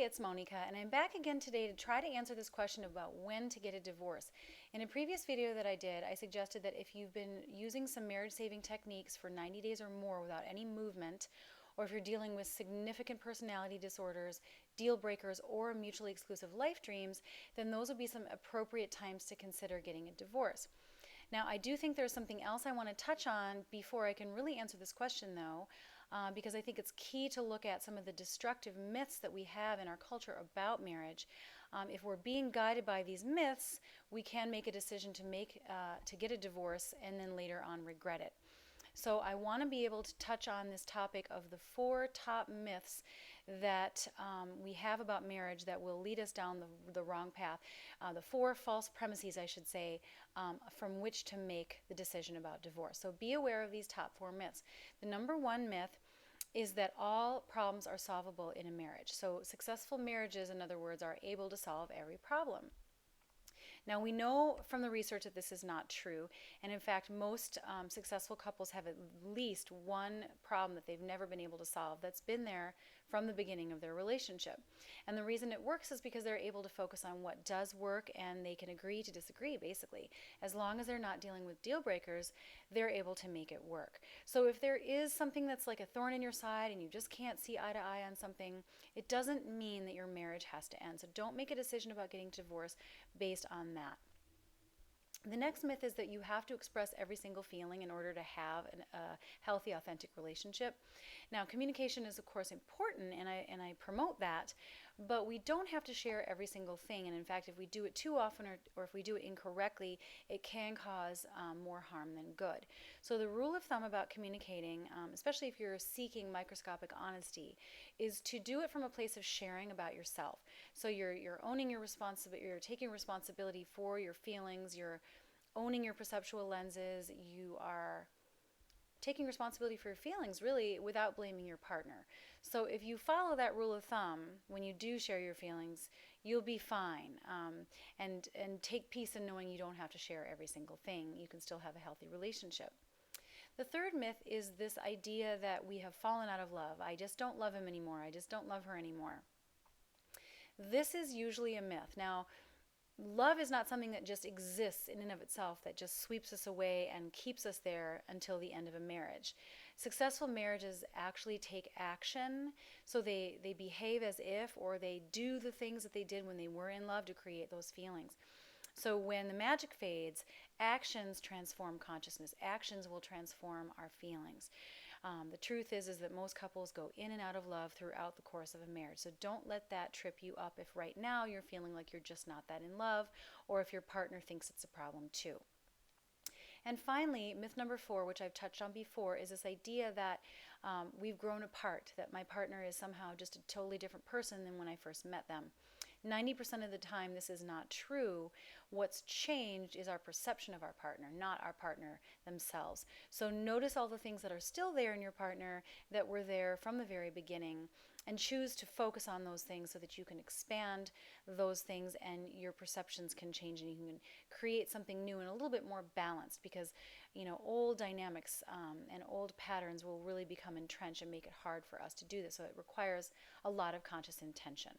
it's Monika, and I'm back again today to try to answer this question about when to get a divorce. In a previous video that I did, I suggested that if you've been using some marriage-saving techniques for 90 days or more without any movement, or if you're dealing with significant personality disorders, deal breakers, or mutually exclusive life dreams, then those would be some appropriate times to consider getting a divorce. Now, I do think there's something else I want to touch on before I can really answer this question, though, because I think it's key to look at some of the destructive myths that we have in our culture about marriage. If we're being guided by these myths, we can make a decision to get a divorce and then later on regret it. So I want to be able to touch on this topic of the 4 top myths that we have about marriage that will lead us down the wrong path. The 4 false premises, I should say, from which to make the decision about divorce. So be aware of these top 4 myths. The number 1 myth is that all problems are solvable in a marriage. So successful marriages, in other words, are able to solve every problem. Now, we know from the research that this is not true, and in fact, most successful couples have at least one problem that they've never been able to solve that's been there from the beginning of their relationship. And the reason it works is because they're able to focus on what does work, and they can agree to disagree, basically. As long as they're not dealing with deal breakers, they're able to make it work. So if there is something that's like a thorn in your side and you just can't see eye to eye on something, it doesn't mean that your marriage has to end. So don't make a decision about getting divorced based on that. The next myth is that you have to express every single feeling in order to have a healthy, authentic relationship. Now, communication is, of course, important, and I promote that, but we don't have to share every single thing. And in fact, if we do it too often or if we do it incorrectly, it can cause more harm than good. So the rule of thumb about communicating, especially if you're seeking microscopic honesty, is to do it from a place of sharing about yourself. So you're owning your responsibility, you're taking responsibility for your feelings, you're owning your perceptual lenses, you are taking responsibility for your feelings, really, without blaming your partner. So if you follow that rule of thumb, when you do share your feelings, you'll be fine. And take peace in knowing you don't have to share every single thing. You can still have a healthy relationship. The third myth is this idea that we have fallen out of love. I just don't love him anymore. I just don't love her anymore. This is usually a myth. Now, love is not something that just exists in and of itself, that just sweeps us away and keeps us there until the end of a marriage. Successful marriages actually take action, so they behave as if, or they do the things that they did when they were in love to create those feelings. So when the magic fades, actions transform consciousness. Actions will transform our feelings. The truth is that most couples go in and out of love throughout the course of a marriage. So don't let that trip you up if right now you're feeling like you're just not that in love, or if your partner thinks it's a problem too. And finally, myth number 4, which I've touched on before, is this idea that we've grown apart, that my partner is somehow just a totally different person than when I first met them. 90% of the time, this is not true. What's changed is our perception of our partner, not our partner themselves. So notice all the things that are still there in your partner that were there from the very beginning, and choose to focus on those things so that you can expand those things and your perceptions can change, and you can create something new and a little bit more balanced, because old dynamics and old patterns will really become entrenched and make it hard for us to do this. So it requires a lot of conscious intention.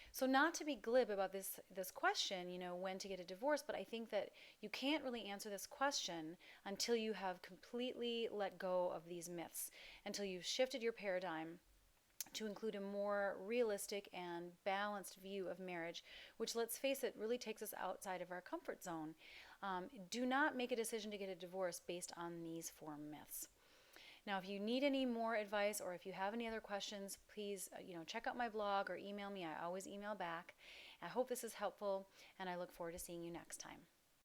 So not to be glib about this question, when to get a divorce, but I think that you can't really answer this question until you have completely let go of these myths, until you've shifted your paradigm to include a more realistic and balanced view of marriage, which, let's face it, really takes us outside of our comfort zone. Do not make a decision to get a divorce based on these 4 myths. Now, if you need any more advice, or if you have any other questions, please check out my blog or email me. I always email back. I hope this is helpful, and I look forward to seeing you next time.